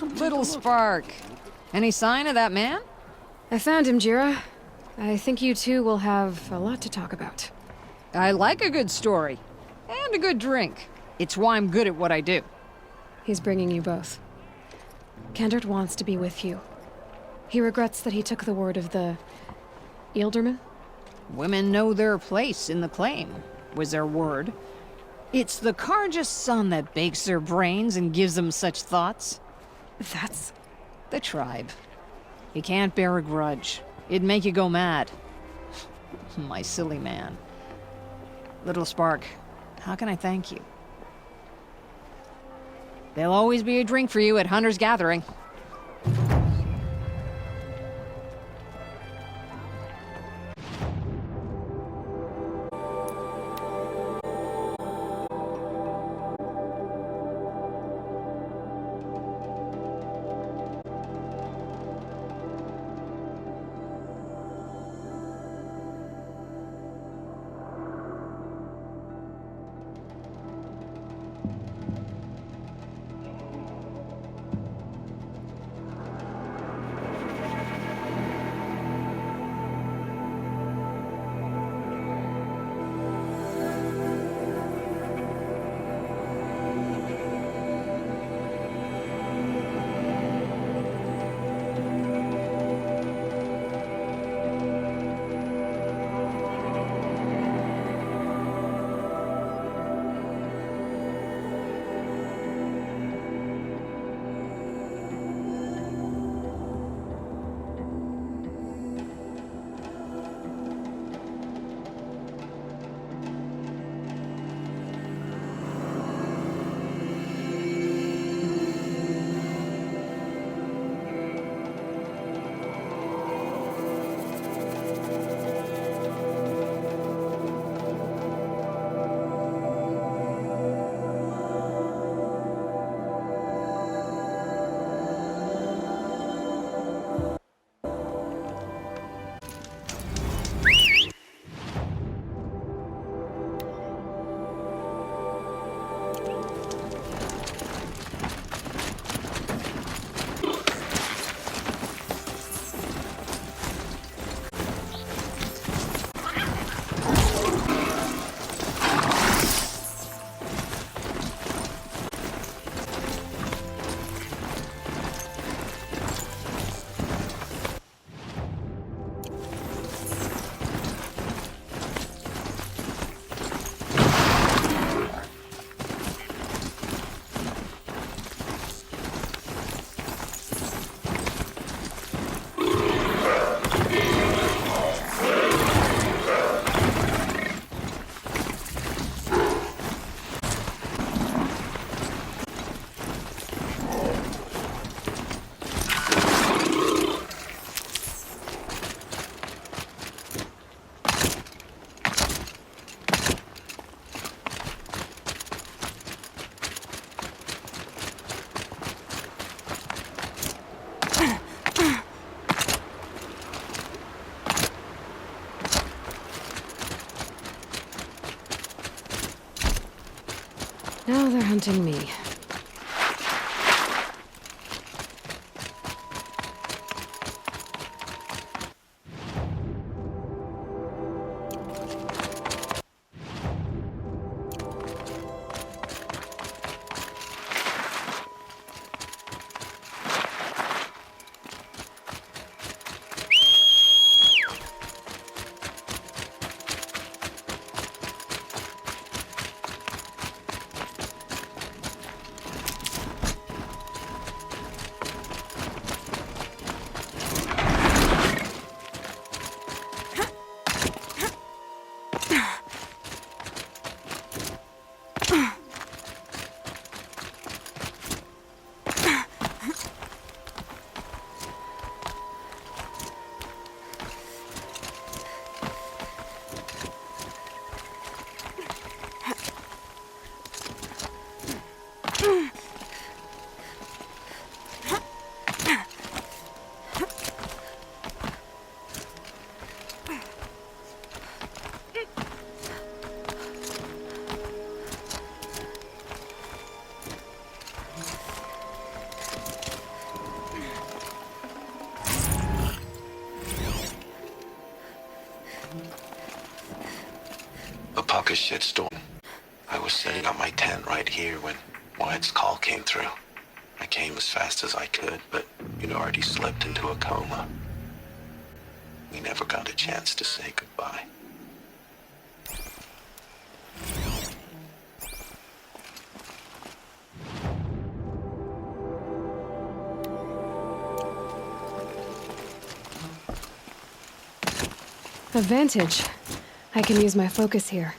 Little Spark. Any sign of that man? I found him, Jira. I think you two will have a lot to talk about. I like a good story. And a good drink. It's why I'm good at what I do. He's bringing you both. Kendert wants to be with you. He regrets that he took the word of the... Ealdorman? Women know their place in the claim, was their word. It's the Carja sun that bakes their brains and gives them such thoughts. That's... The tribe. You can't bear a grudge. It'd make you go mad. My silly man. Little Spark, how can I thank you? There'll always be a drink for you at Hunter's Gathering. Now they're hunting me. talk a shitstorm. I was setting up my tent right here when Wyatt's call came through. I came as fast as I could, but you'd already slipped into a coma. We never got a chance to say goodbye. Advantage. I can use my focus here.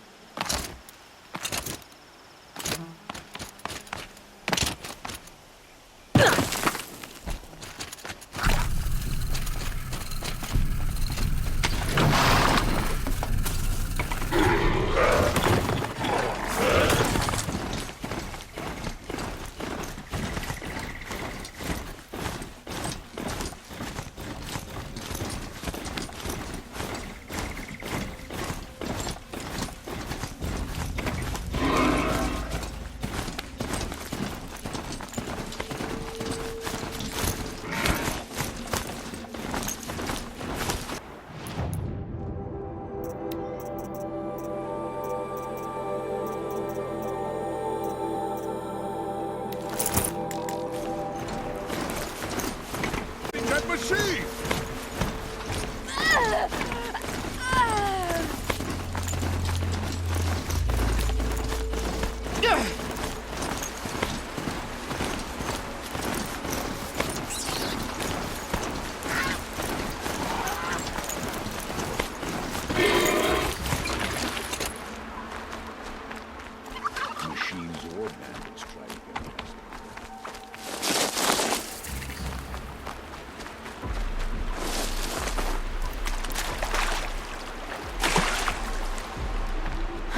That machine! Machines or bandits try to get past.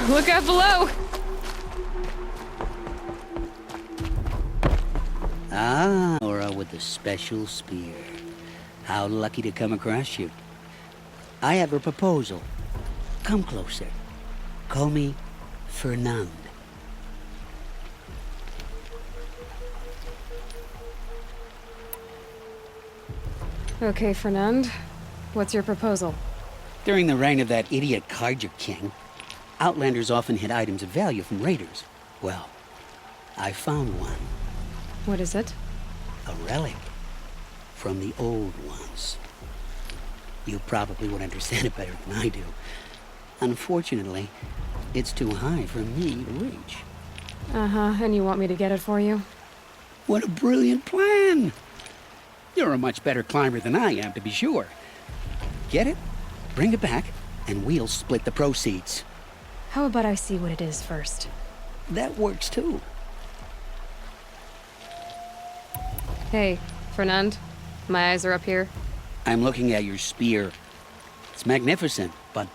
Look out below! Ah, Nora with the special spear. How lucky to come across you. I have a proposal. Come closer. Call me Fernand. Okay, Fernand. What's your proposal? During the reign of that idiot Carja King, Outlanders often hid items of value from raiders. Well, I found one. What is it? A relic from the old ones. You probably would understand it better than I do. Unfortunately, it's too high for me to reach. Uh-huh, and you want me to get it for you? What a brilliant plan! You're a much better climber than I am, to be sure. Get it, bring it back, and we'll split the proceeds. How about I see what it is first? That works too. Hey, Fernand. My eyes are up here. I'm looking at your spear. It's magnificent, but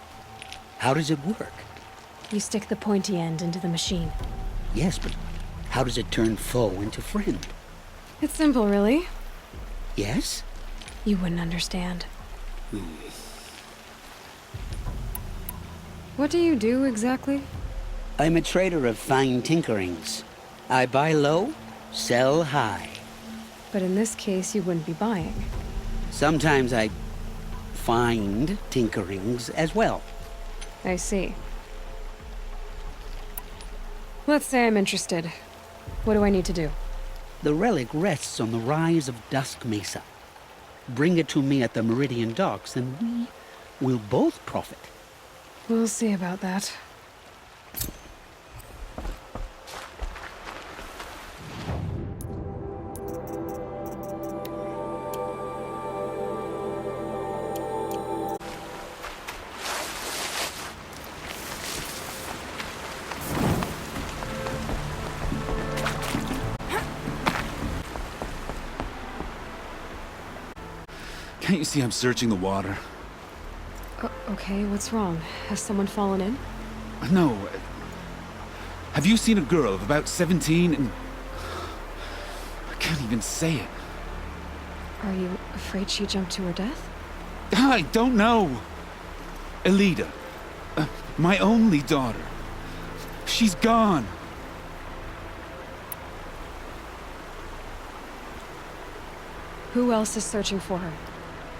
how does it work? You stick the pointy end into the machine. Yes, but how does it turn foe into friend? It's simple, really. Yes? You wouldn't understand. What do you do exactly? I'm a trader of fine tinkerings. I buy low, sell high. But in this case, you wouldn't be buying. Sometimes I find tinkerings as well. I see. Let's say I'm interested. What do I need to do? The relic rests on the rise of Dusk Mesa. Bring it to me at the Meridian Docks, and we will both profit. We'll see about that. Can't you see I'm searching the water? Okay, what's wrong? Has someone fallen in? No. Have you seen a girl of about 17 and... I can't even say it. Are you afraid she jumped to her death? I don't know. Elida. My only daughter. She's gone. Who else is searching for her?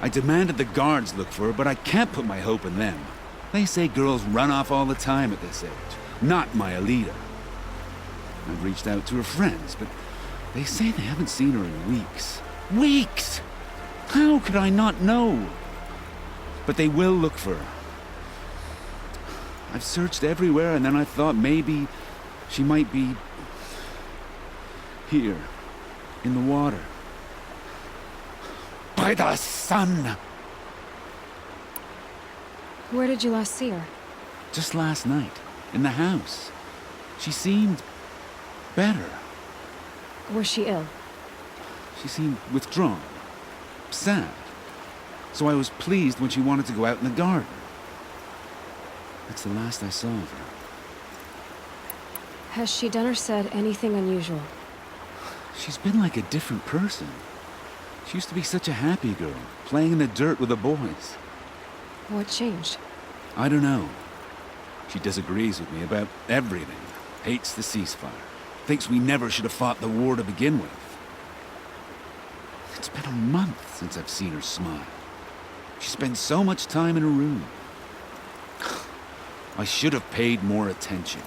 I demanded the guards look for her, but I can't put my hope in them. They say girls run off all the time at this age. Not my Alita. I've reached out to her friends, but they say they haven't seen her in weeks. Weeks! How could I not know? But they will look for her. I've searched everywhere, and then I thought maybe she might be here, in the water. By the sun! Where did you last see her? Just last night, in the house. She seemed better. Was she ill? She seemed withdrawn, sad. So I was pleased when she wanted to go out in the garden. That's the last I saw of her. Has she done or said anything unusual? She's been like a different person. She used to be such a happy girl, playing in the dirt with the boys. What changed? I don't know. She disagrees with me about everything. Hates the ceasefire. Thinks we never should have fought the war to begin with. It's been a month since I've seen her smile. She spends so much time in her room. I should have paid more attention.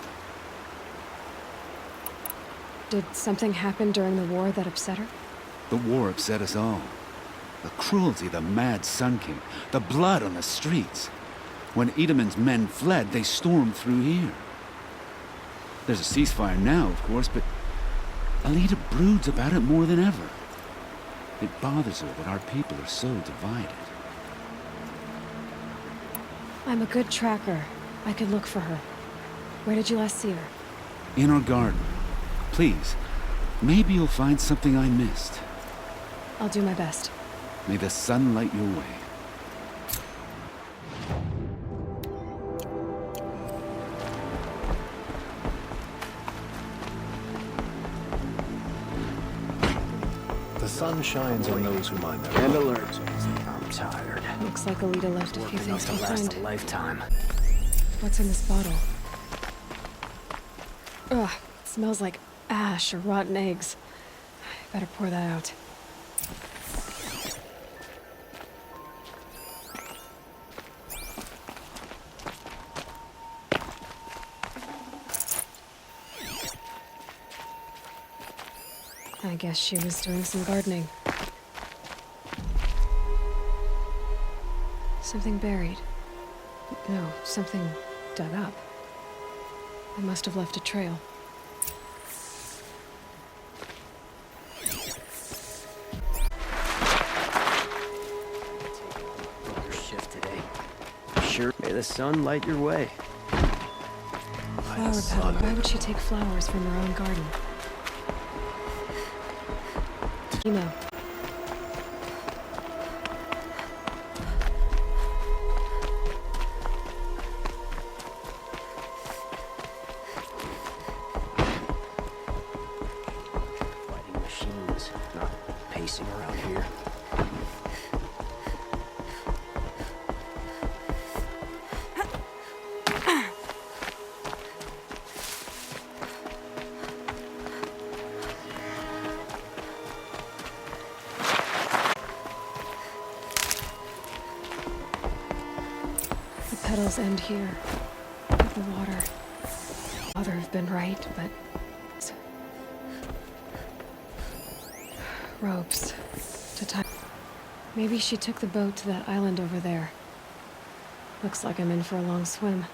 Did something happen during the war that upset her? The war upset us all. The cruelty of the mad Sun King, the blood on the streets. When Edamon's men fled, they stormed through here. There's a ceasefire now, of course, but Alita broods about it more than ever. It bothers her that our people are so divided. I'm a good tracker. I could look for her. Where did you last see her? In our garden. Please, maybe you'll find something I missed. I'll do my best. May the sun light your way. The sun shines on those who mind their And own. alert. I'm tired. Looks like Alita left a few Working things enough to last behind. a lifetime. What's in this bottle? Ugh, it smells like ash or rotten eggs. I better pour that out. I guess she was doing some gardening. Something buried. No, something dug up. I must have left a trail. Your shift today. Sure. May the sun light your way. Flower petal. Why would she take flowers from her own garden? You know. Fighting machines, not pacing around here. The petals end here. With the water. Mother have been right, but... ropes. To tie... Maybe she took the boat to that island over there. Looks like I'm in for a long swim.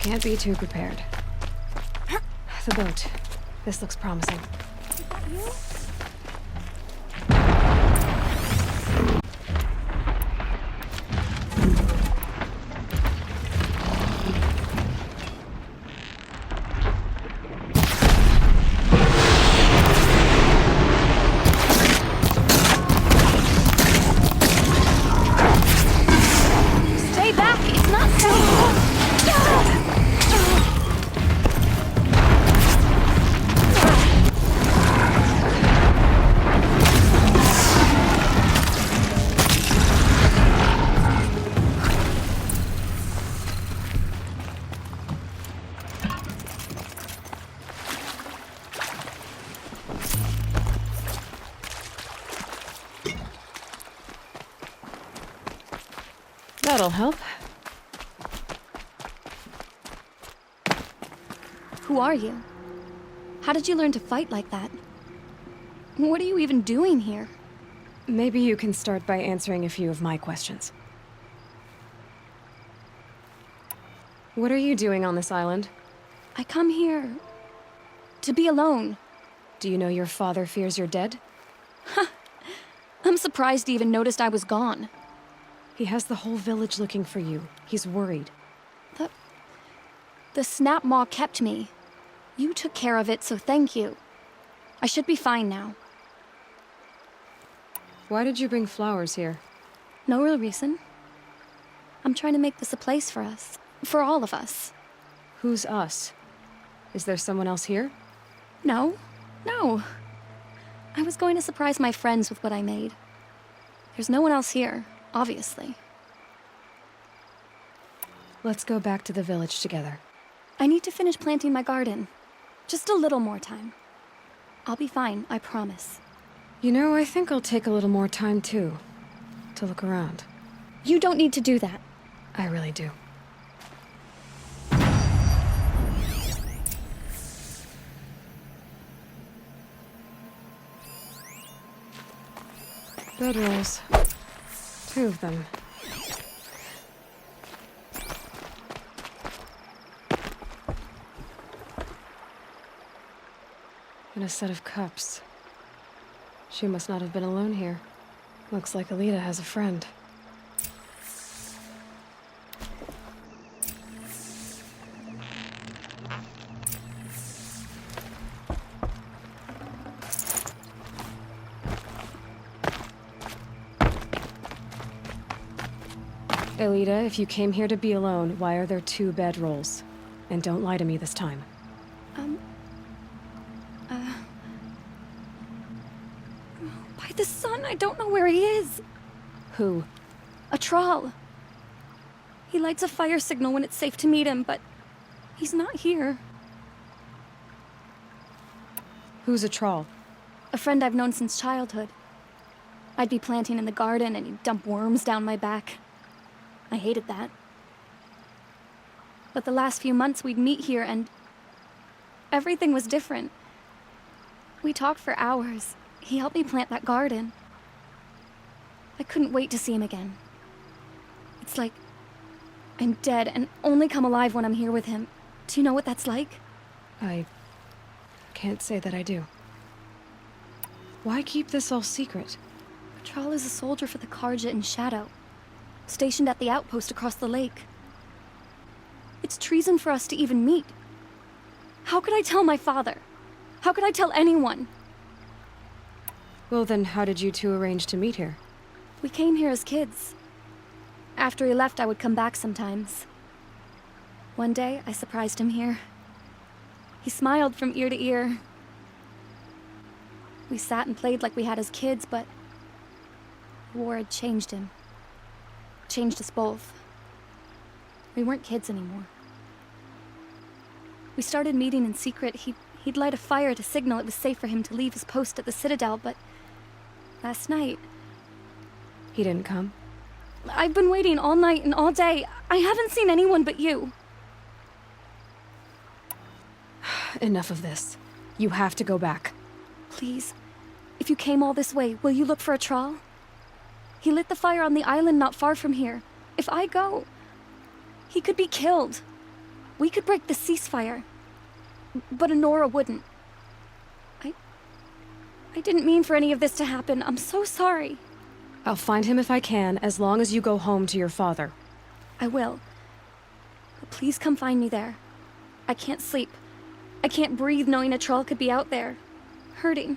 Can't be too prepared. The boat. This looks promising. That'll help. Who are you? How did you learn to fight like that? What are you even doing here? Maybe you can start by answering a few of my questions. What are you doing on this island? I come here to be alone. Do you know your father fears you're dead? I'm surprised he even noticed I was gone. He has the whole village looking for you. He's worried. The Snap Maw kept me. You took care of it, so thank you. I should be fine now. Why did you bring flowers here? No real reason. I'm trying to make this a place for us. For all of us. Who's us? Is there someone else here? No. I was going to surprise my friends with what I made. There's no one else here, obviously. Let's go back to the village together. I need to finish planting my garden. Just a little more time. I'll be fine, I promise. You know, I think I'll take a little more time too. To look around. You don't need to do that. I really do. Bedrolls. 2 of them. And a set of cups. She must not have been alone here. Looks like Alita has a friend. Alita, if you came here to be alone, why are there 2 bedrolls? And don't lie to me this time. By the sun, I don't know where he is. Who? A troll. He lights a fire signal when it's safe to meet him, but he's not here. Who's a troll? A friend I've known since childhood. I'd be planting in the garden and he'd dump worms down my back. I hated that. But the last few months we'd meet here and everything was different. We talked for hours. He helped me plant that garden. I couldn't wait to see him again. It's like I'm dead and only come alive when I'm here with him. Do you know what that's like? I can't say that I do. Why keep this all secret? Patrol is a soldier for the Carja in Shadow, stationed at the outpost across the lake. It's treason for us to even meet. How could I tell my father? How could I tell anyone? Well then, how did you 2 arrange to meet here? We came here as kids. After he left, I would come back sometimes. One day, I surprised him here. He smiled from ear to ear. We sat and played like we had as kids, but the war had changed him. Changed us both. We weren't kids anymore. We started meeting in secret. He'd light a fire to signal it was safe for him to leave his post at the Citadel, but last night, He didn't come? I've been waiting all night and all day. I haven't seen anyone but you. Enough of this. You have to go back. Please, if you came all this way, will you look for a troll? He lit the fire on the island not far from here. If I go, he could be killed. We could break the ceasefire. But Honora wouldn't. I didn't mean for any of this to happen. I'm so sorry. I'll find him if I can, as long as you go home to your father. I will. But please come find me there. I can't sleep. I can't breathe knowing a troll could be out there, hurting.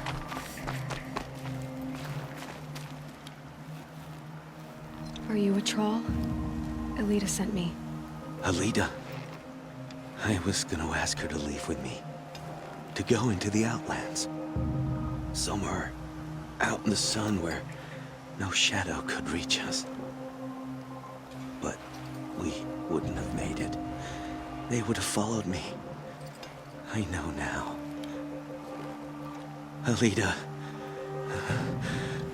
Are you a troll? Elita sent me. Alita. I was gonna ask her to leave with me. To go into the Outlands. Somewhere out in the sun where no shadow could reach us. But we wouldn't have made it. They would have followed me. I know now. Alita,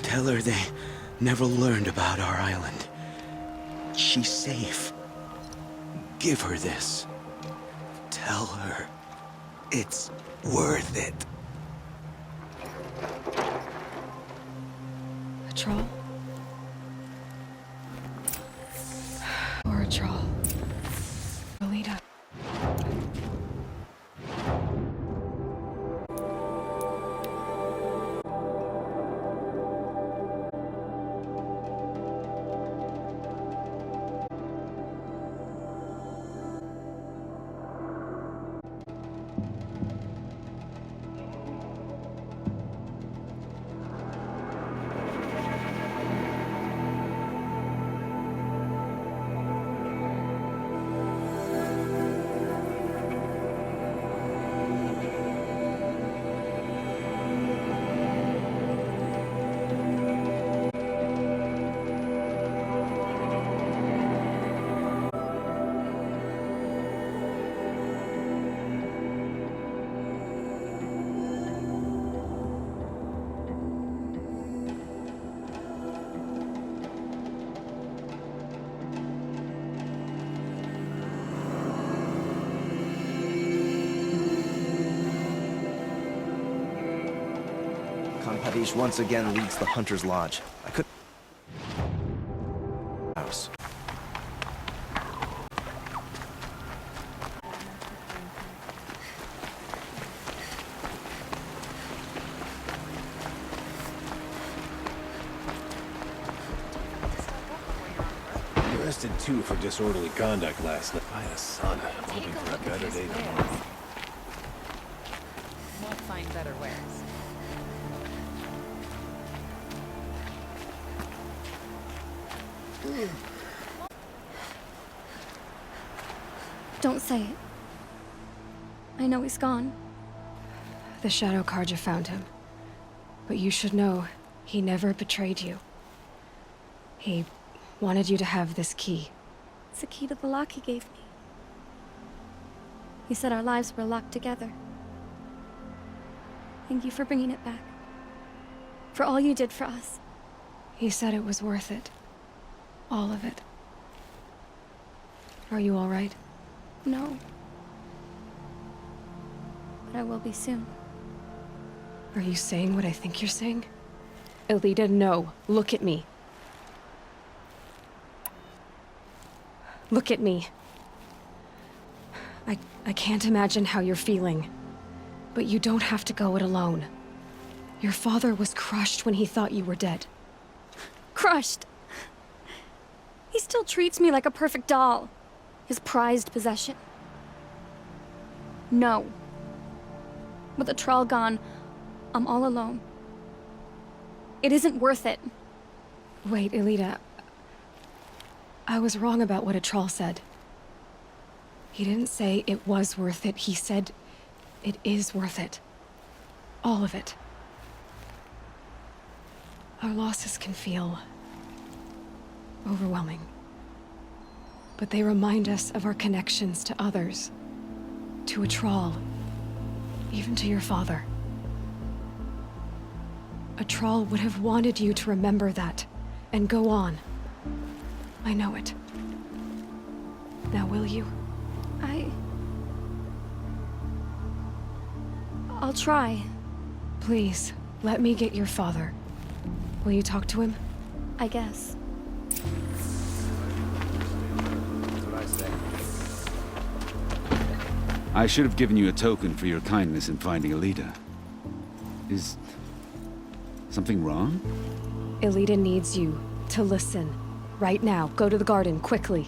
tell her they never learned about our island. She's safe. Give her this. Tell her it's worth it. A troll? Or a troll? Alita. Kanpadish once again leads the Hunter's Lodge. I could... house. Arrested 2 for disorderly conduct last night. I had a son. I'm hoping for a better day tomorrow. Won't find better wares. Don't say it. I know he's gone. The Shadow Carja found him. But you should know, he never betrayed you. He wanted you to have this key. It's the key to the lock he gave me. He said our lives were locked together. Thank you for bringing it back. For all you did for us. He said it was worth it. All of it. Are you all right? No. But I will be soon. Are you saying what I think you're saying? Elita, no. Look at me. Look at me. I can't imagine how you're feeling. But you don't have to go it alone. Your father was crushed when he thought you were dead. Crushed! He still treats me like a perfect doll. His prized possession. No. With the Troll gone, I'm all alone. It isn't worth it. Wait, Elita. I was wrong about what a troll said. He didn't say it was worth it. He said it is worth it. All of it. Our losses can feel overwhelming. But they remind us of our connections to others. To a troll. Even to your father. A troll would have wanted you to remember that, and go on. I know it. Now will you? I'll try. Please, let me get your father. Will you talk to him? I guess. That's what I say. I should have given you a token for your kindness in finding Alita. Is something wrong? Elita needs you to listen. Right now. Go to the garden, quickly.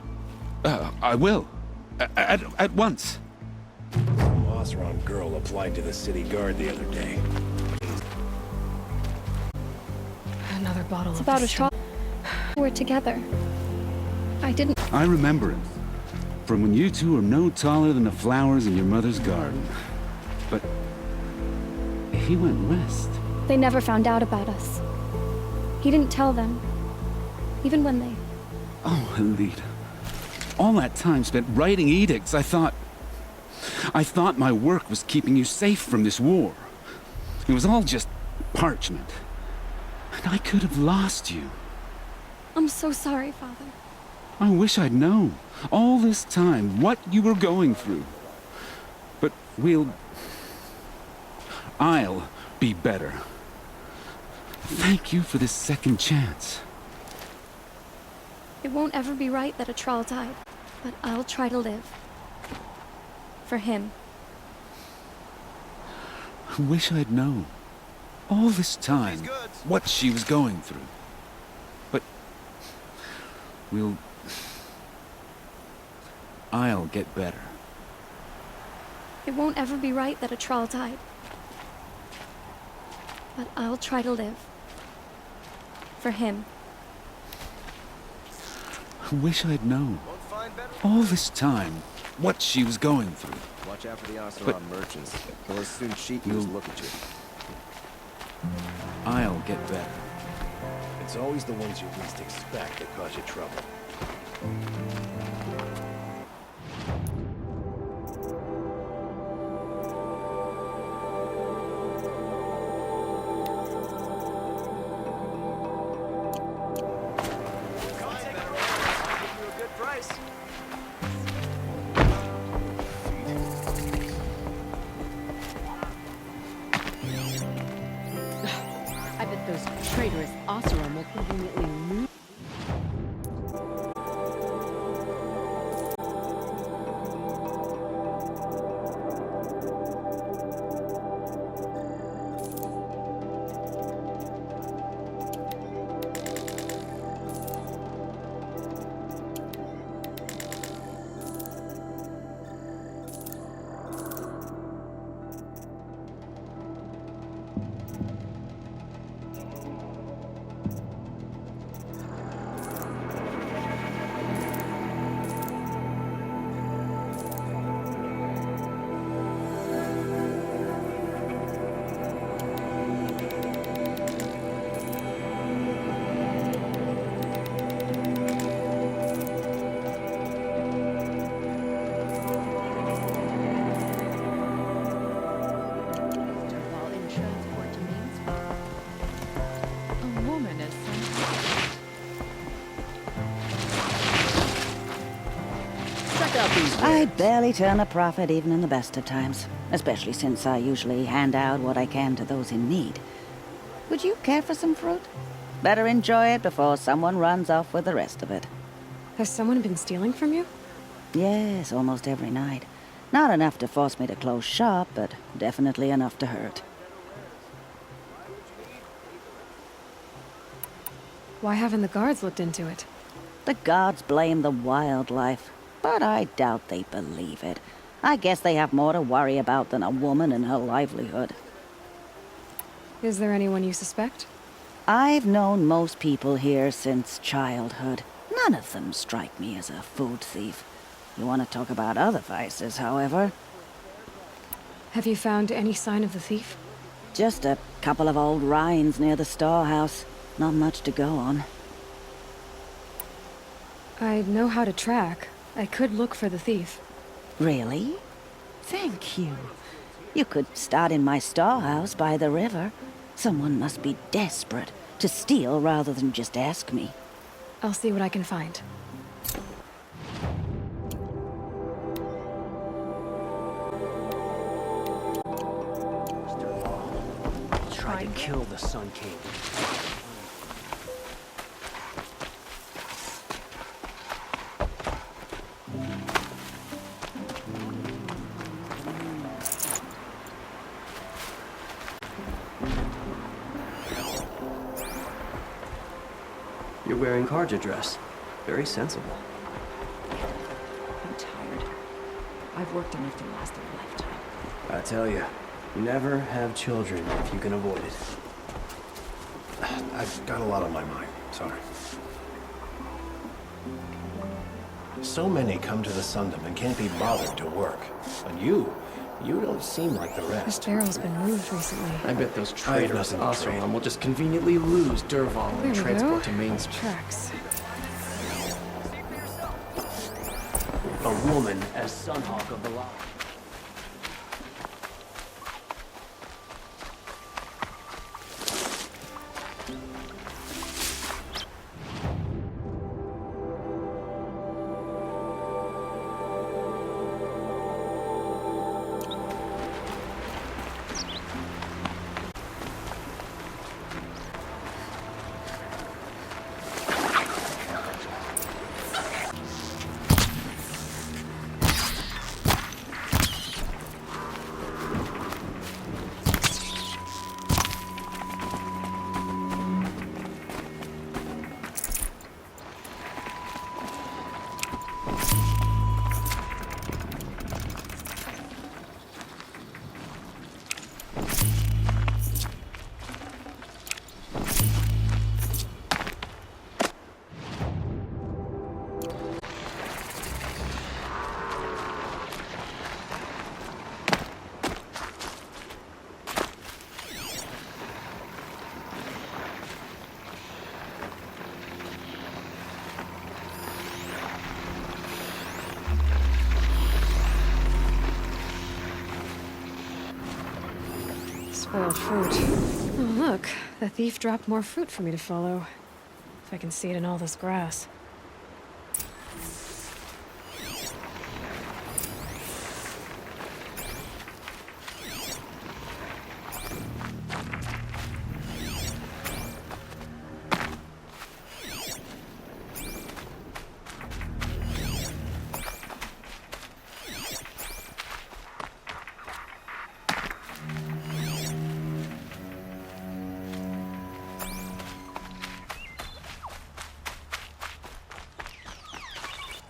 I will. At once. Some Osron girl applied to the city guard the other day. Another bottle It's of about a this troll. We're together. I didn't. I remember him. From when you two were no taller than the flowers in your mother's garden. But he went west. They never found out about us. He didn't tell them. Even when they... Oh, Elita. All that time spent writing edicts, I thought my work was keeping you safe from this war. It was all just parchment. And I could have lost you. I'm so sorry, Father. I wish I'd known, all this time, what you were going through. But I'll be better. Thank you for this second chance. It won't ever be right that a Thrall died, but I'll try to live. For him. I wish I'd known, all this time, what she was going through. But I'll get better. It won't ever be right that a Thrall died, but I'll try to live. For him. I wish I'd known, all this time, what she was going through. Watch out for the Oseram merchants. They'll as soon cheat you as look at you. I'll get better. It's always the ones you least expect that cause you trouble. I bet those traitorous Oseram will conveniently move. I barely turn a profit even in the best of times, especially since I usually hand out what I can to those in need. Would you care for some fruit? Better enjoy it before someone runs off with the rest of it. Has someone been stealing from you? Yes, almost every night. Not enough to force me to close shop, but definitely enough to hurt. Why haven't the guards looked into it? The gods blame the wildlife, but I doubt they believe it. I guess they have more to worry about than a woman and her livelihood. Is there anyone you suspect? I've known most people here since childhood. None of them strike me as a food thief. You want to talk about other vices, however? Have you found any sign of the thief? Just a couple of old rinds near the storehouse. Not much to go on. I know how to track. I could look for the thief. Really? Thank you. You could start in my storehouse by the river. Someone must be desperate to steal rather than just ask me. I'll see what I can find. Try to kill the Sun King. You're wearing Carja dress. Very sensible. I'm tired. I've worked enough to last a lifetime. I tell you, never have children if you can avoid it. I've got a lot on my mind. Sorry. So many come to the Sundom and can't be bothered to work. And you don't seem like the This rest. barrel's been moved recently. I bet those I have traitors nothing to trade. Oseram will just conveniently lose Dervahl There and we transport go. to Main Those tracks. A woman as Sunhawk of the Law. Spoiled fruit. Oh, look. The thief dropped more fruit for me to follow. If I can see it in all this grass.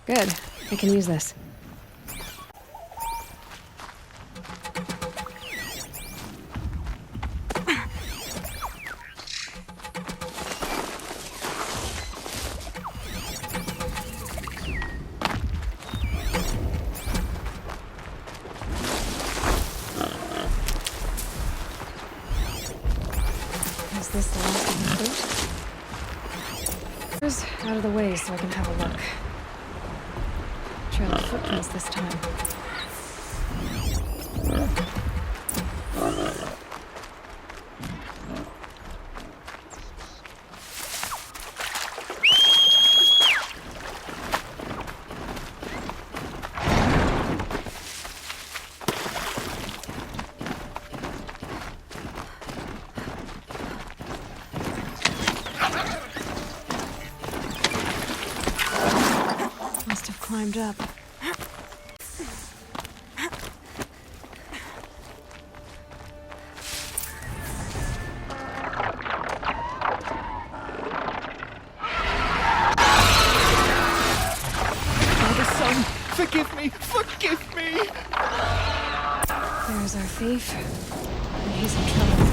Good. I can use this. Is this the last of the fruit? Where's out of the way so I can have a look. Trail of footprints this time. Must have climbed up. Forgive me! Forgive me! There's our thief. And he's in trouble.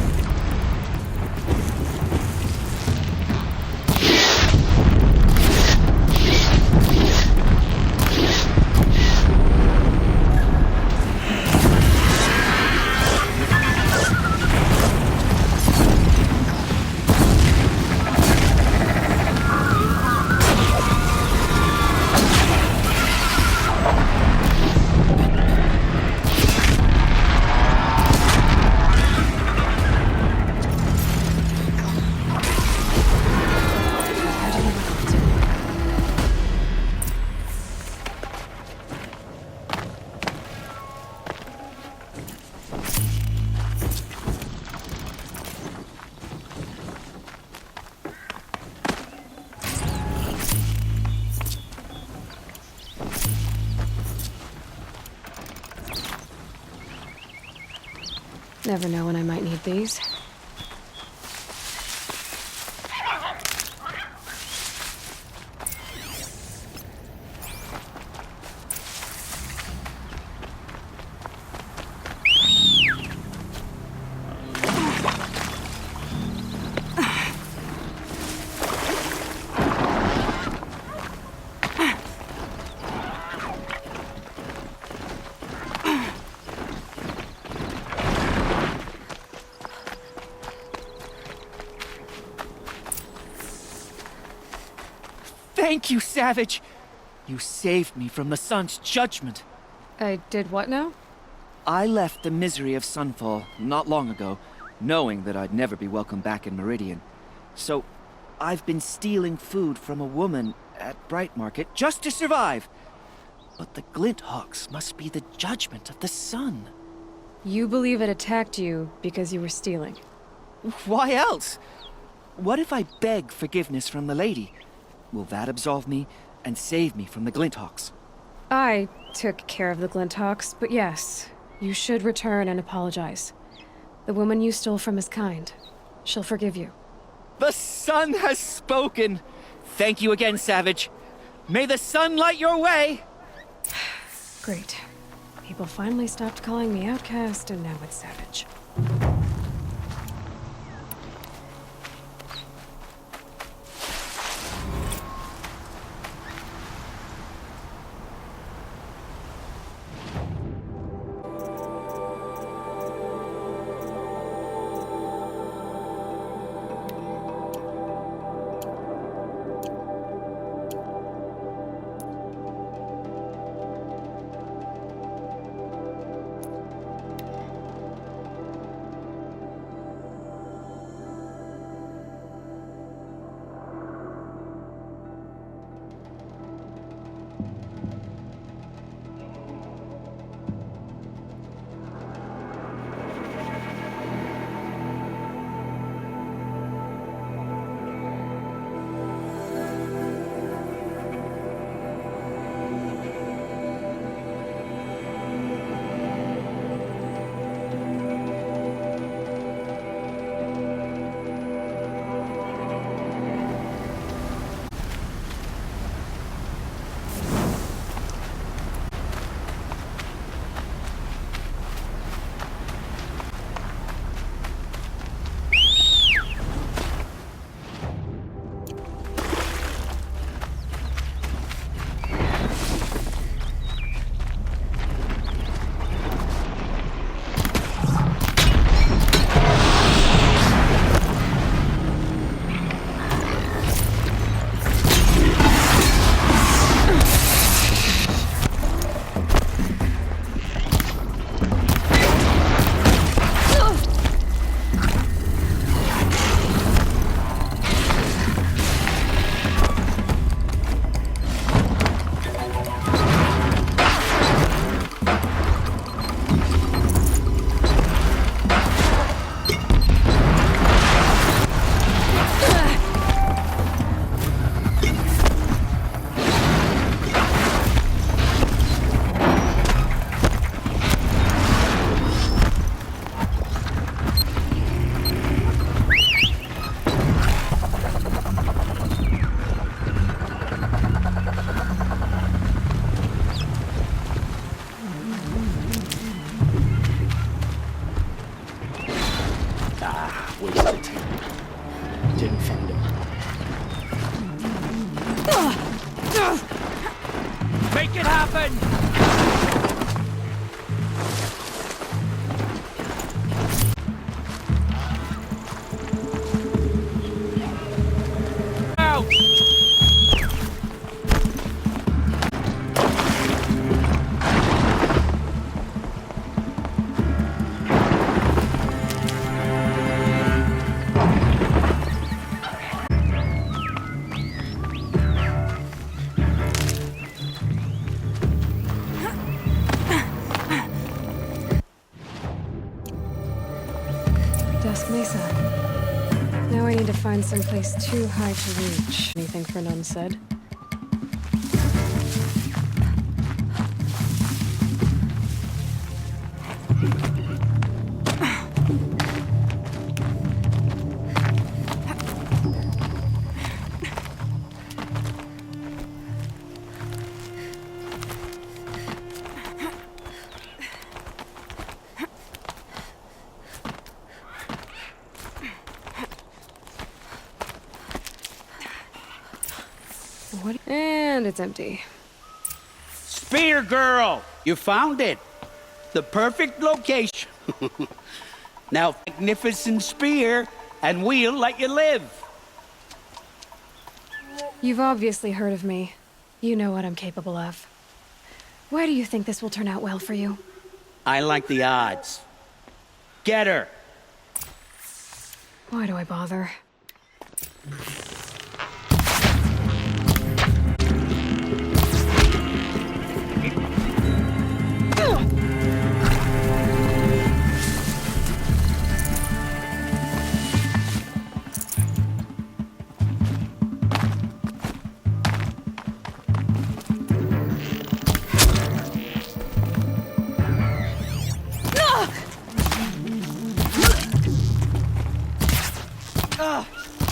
Never know when I might need these. Thank you, Savage! You saved me from the sun's judgment. I did what now? I left the misery of Sunfall not long ago, knowing that I'd never be welcome back in Meridian. So, I've been stealing food from a woman at Bright Market just to survive. But the Glinthawks must be the judgment of the sun. You believe it attacked you because you were stealing? Why else? What if I beg forgiveness from the lady? Will that absolve me and save me from the Glinthawks? I took care of the Glinthawks, but yes, you should return and apologize. The woman you stole from is kind. She'll forgive you. The sun has spoken! Thank you again, Savage. May the sun light your way! Great. People finally stopped calling me outcast, and now it's Savage. Make it happen! Out! Dusk Mesa. Now I need to find someplace too high to reach. Anything Fernand said? What? And it's empty. Spear girl! You found it. The perfect location. Now, magnificent spear, and we'll let you live. You've obviously heard of me. You know what I'm capable of. Why do you think this will turn out well for you? I like the odds. Get her! Why do I bother?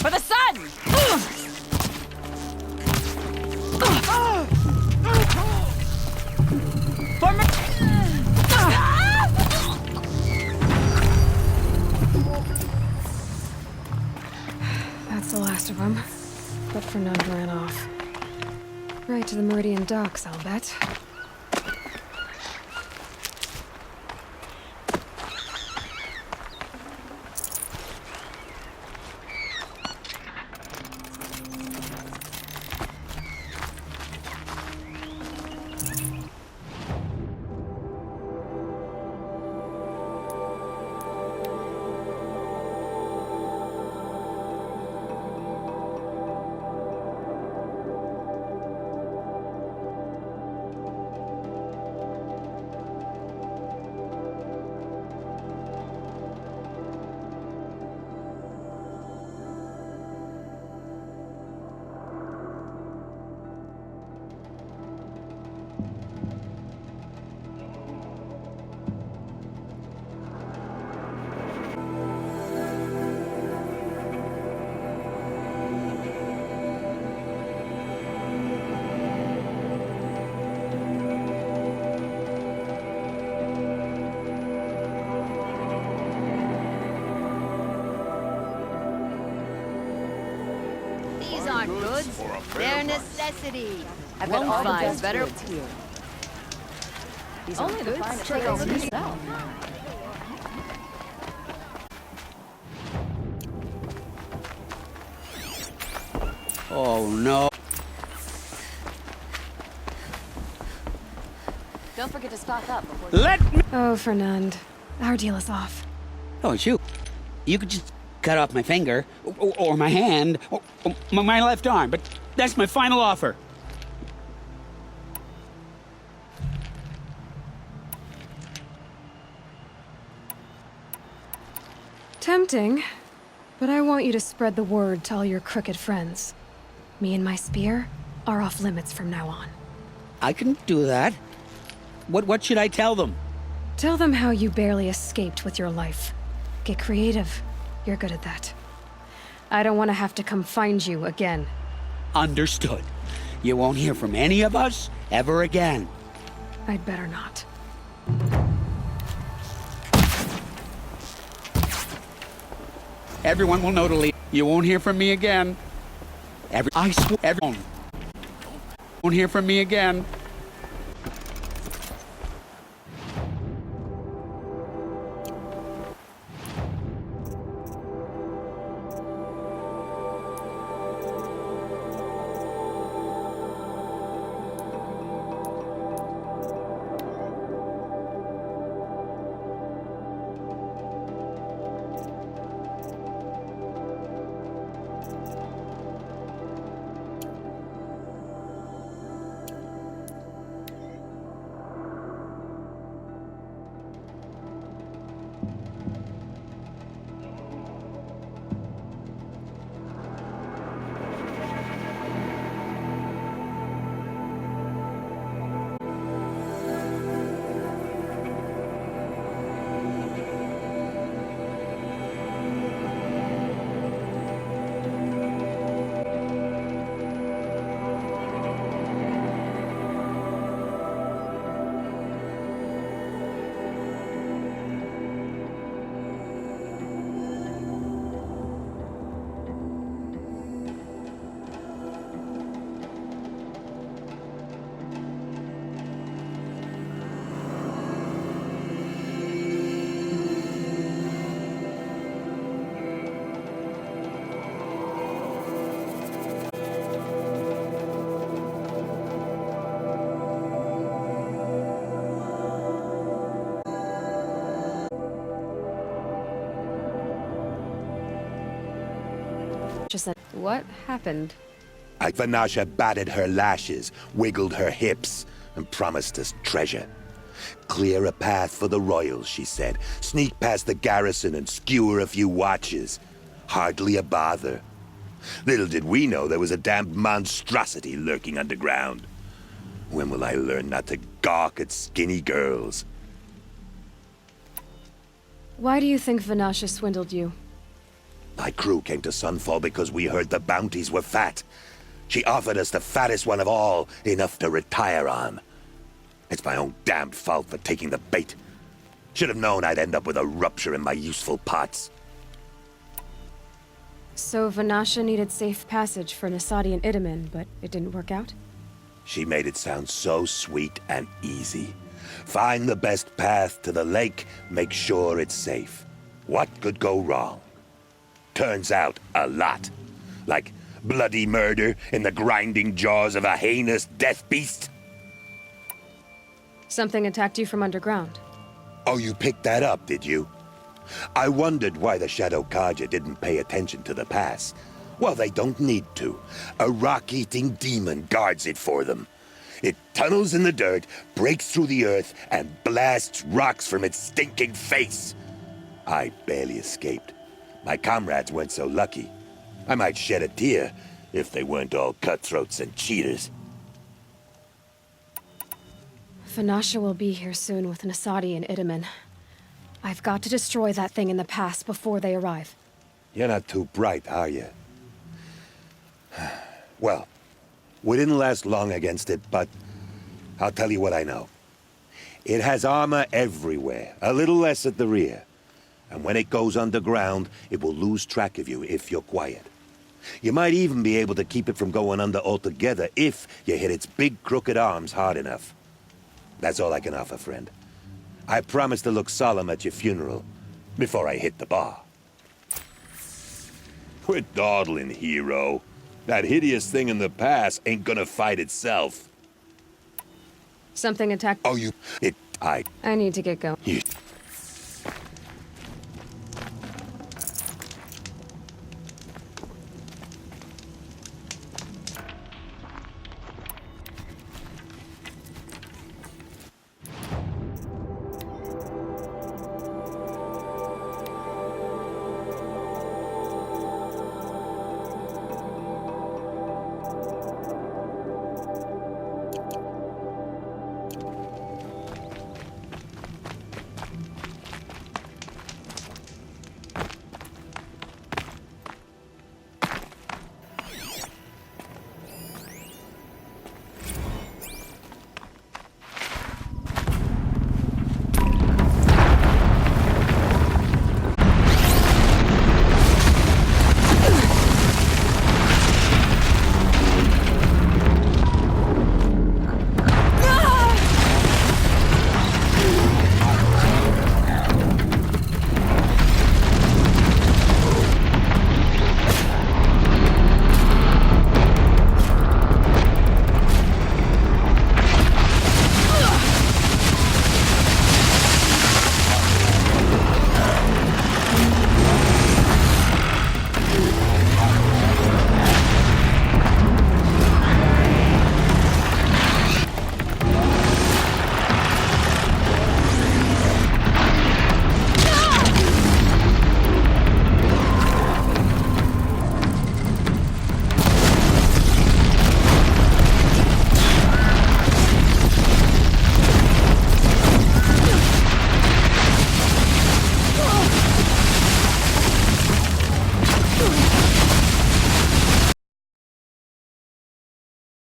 For the sun! For me! That's the last of them. But Fernand ran off. Right to the Meridian docks, I'll bet. These aren't goods. They're necessity. I've got all the best better. goods here. These Only are the goods finest straight goods over you the sell. Oh, no. Don't forget to stock up before Let me... Oh, Fernand. Our deal is off. Oh, it's you. You could just cut off my finger, or my hand, or my left arm, but that's my final offer. Tempting, but I want you to spread the word to all your crooked friends. Me and my spear are off limits from now on. I can do that. What should I tell them? Tell them how you barely escaped with your life. Get creative. You're good at that. I don't want to have to come find you again. Understood. You won't hear from any of us ever again. I'd better not. Everyone will know to leave. You won't hear from me again. I swear, everyone won't hear from me again. Vanasha sent. What happened? Vanasha batted her lashes, wiggled her hips, and promised us treasure. Clear a path for the royals, she said. Sneak past the garrison and skewer a few watches. Hardly a bother. Little did we know there was a damned monstrosity lurking underground. When will I learn not to gawk at skinny girls? Why do you think Vanasha swindled you? My crew came to Sunfall because we heard the bounties were fat. She offered us the fattest one of all, enough to retire on. It's my own damned fault for taking the bait. Should have known I'd end up with a rupture in my useful parts. So Vanasha needed safe passage for Nasadi and Itamen, but it didn't work out? She made it sound so sweet and easy. Find the best path to the lake, make sure it's safe. What could go wrong? Turns out, a lot. Like bloody murder in the grinding jaws of a heinous death beast. Something attacked you from underground. Oh, you picked that up, did you? I wondered why the Shadow Carja didn't pay attention to the pass. Well, they don't need to. A rock-eating demon guards it for them. It tunnels in the dirt, breaks through the earth, and blasts rocks from its stinking face. I barely escaped. My comrades weren't so lucky. I might shed a tear if they weren't all cutthroats and cheaters. Vanasha will be here soon with Nasadi and Itamen. I've got to destroy that thing in the pass before they arrive. You're not too bright, are you? Well, we didn't last long against it, but I'll tell you what I know. It has armor everywhere, a little less at the rear. And when it goes underground, it will lose track of you if you're quiet. You might even be able to keep it from going under altogether if you hit its big crooked arms hard enough. That's all I can offer, friend. I promise to look solemn at your funeral before I hit the bar. Quit dawdling, hero. That hideous thing in the pass ain't gonna fight itself. Something attacked. Oh, I need to get going. You...